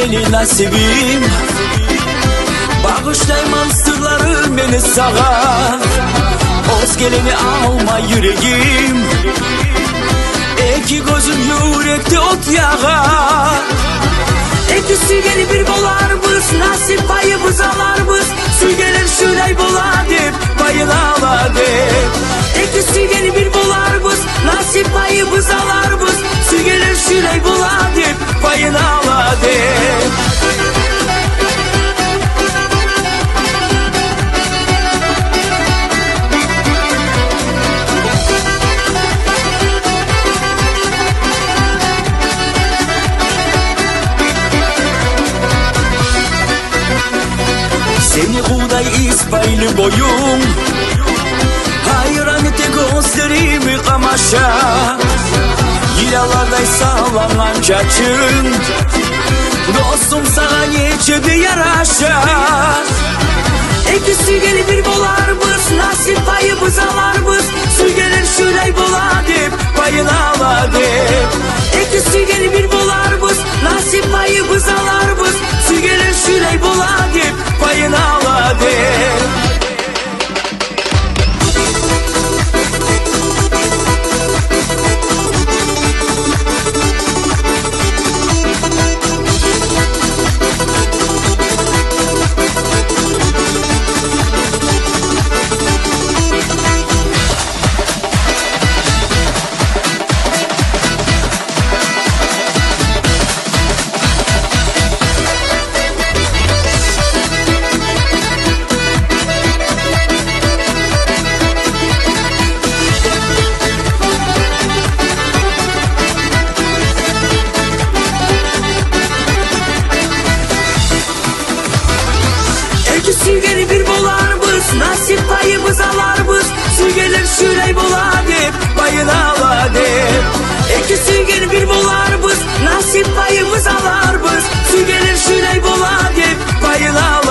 geleni nasibim. Bağışlayman sırlarım beni sağa. Oz geleni alma yüreğim. İki gözüm yürekte ot yağa. İkisi geli bir bolarmız, nasip payımız alarmız. Su gelir şurayı bola dip, payını ala dip. İkisi geli bir bolarmız, nasip payımız alarmız. Su gelir şurayı bola dip, payını ala dip. Seni buğday İsmail'i boyum, hayran etti gözlerimi kamaşa. Yilalarday sağlanan çaçın, dostum sana geçedi yaraşa. İkisi gelir bir bolarmız, nasip payımız alarmız. Su gelir şurayı bola dip, payını ala dip. İkisi gelir bir bolarmız, nasip payımız alarmız. Su gelir şurayı bola dip, payını ala dip. İkisi gelir bir bolarmız, nasip payımız alarmız. Su gelir şurayı bola dip, payını ala dip. İkisi gelir bir bolarmız, nasip payımız alarmız. Su gelir şurayı bola dip, payını ala dip.